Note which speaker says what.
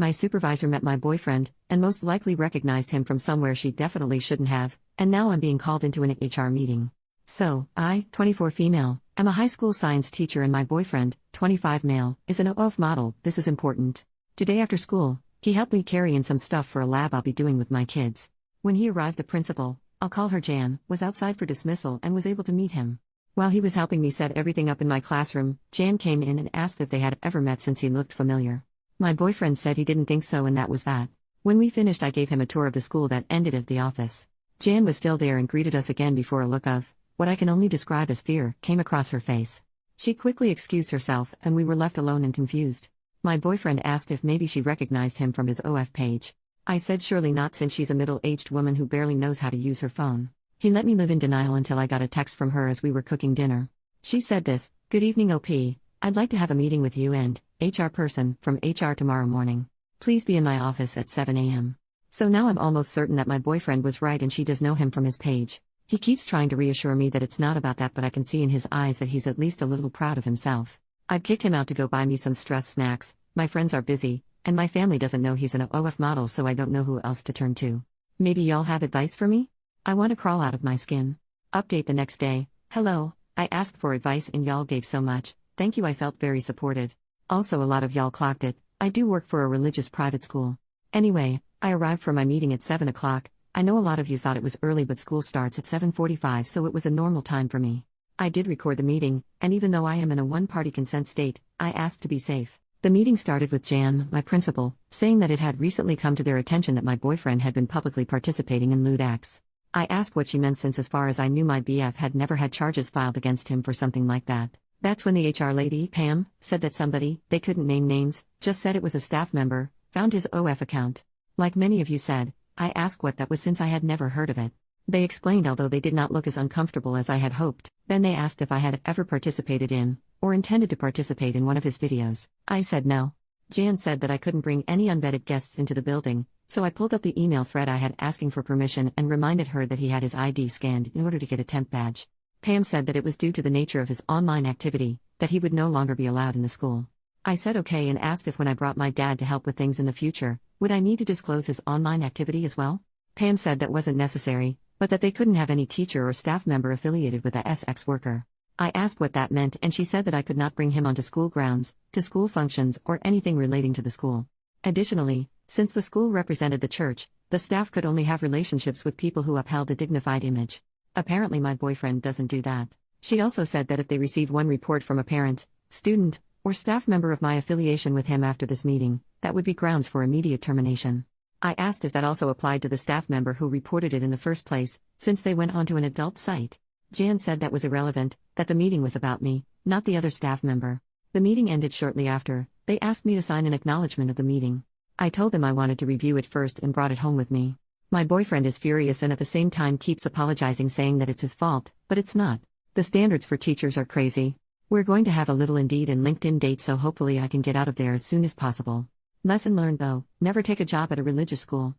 Speaker 1: My supervisor met my boyfriend, and most likely recognized him from somewhere she definitely shouldn't have, and now I'm being called into an HR meeting. So, I, 24 female, am a high school science teacher and my boyfriend, 25 male, is an OF model. This is important. Today after school, he helped me carry in some stuff for a lab I'll be doing with my kids. When he arrived, the principal, I'll call her Jan, was outside for dismissal and was able to meet him. While he was helping me set everything up in my classroom, Jan came in and asked if they had ever met since he looked familiar. My boyfriend said he didn't think so, and that was that. When we finished, I gave him a tour of the school that ended at the office. Jan was still there and greeted us again before a look of what I can only describe as fear came across her face. She quickly excused herself and we were left alone and confused. My boyfriend asked if maybe she recognized him from his OF page. I said surely not, since she's a middle-aged woman who barely knows how to use her phone. He let me live in denial until I got a text from her as we were cooking dinner. She said this: "Good evening OP, I'd like to have a meeting with you and HR person from HR tomorrow morning. Please be in my office at 7 a.m. So now I'm almost certain that my boyfriend was right and she does know him from his page. He keeps trying to reassure me that it's not about that, but I can see in his eyes that he's at least a little proud of himself. I've kicked him out to go buy me some stress snacks. My friends are busy, and my family doesn't know he's an OF model, so I don't know who else to turn to. Maybe y'all have advice for me? I want to crawl out of my skin." Update the next day. "Hello, I asked for advice and y'all gave so much. Thank you, I felt very supported. Also, a lot of y'all clocked it. I do work for a religious private school. Anyway, I arrived for my meeting at 7 o'clock. I know a lot of you thought it was early, but school starts at 7:45, so it was a normal time for me. I did record the meeting, and even though I am in a one-party consent state, I asked to be safe." The meeting started with Jan, my principal, saying that it had recently come to their attention that my boyfriend had been publicly participating in lewd acts. I asked what she meant, since as far as I knew my BF had never had charges filed against him for something like that. That's when the HR lady, Pam, said that somebody, they couldn't name names, just said it was a staff member, found his OF account. Like many of you said, I asked what that was since I had never heard of it. They explained, although they did not look as uncomfortable as I had hoped. Then they asked if I had ever participated in, or intended to participate in, one of his videos. I said no. Jan said that I couldn't bring any unvetted guests into the building, so I pulled up the email thread I had asking for permission and reminded her that he had his ID scanned in order to get a temp badge. Pam said that it was due to the nature of his online activity, that he would no longer be allowed in the school. I said okay and asked if when I brought my dad to help with things in the future, would I need to disclose his online activity as well? Pam said that wasn't necessary, but that they couldn't have any teacher or staff member affiliated with a SX worker. I asked what that meant, and she said that I could not bring him onto school grounds, to school functions, or anything relating to the school. Additionally, since the school represented the church, the staff could only have relationships with people who upheld a dignified image. Apparently my boyfriend doesn't do that. She also said that if they received one report from a parent, student, or staff member of my affiliation with him after this meeting, that would be grounds for immediate termination. I asked if that also applied to the staff member who reported it in the first place, since they went onto an adult site. Jan said that was irrelevant, that the meeting was about me, not the other staff member. The meeting ended shortly after. They asked me to sign an acknowledgement of the meeting. I told them I wanted to review it first and brought it home with me. My boyfriend is furious and at the same time keeps apologizing, saying that it's his fault, but it's not. The standards for teachers are crazy. We're going to have a little Indeed and LinkedIn date, so hopefully I can get out of there as soon as possible. Lesson learned though, never take a job at a religious school.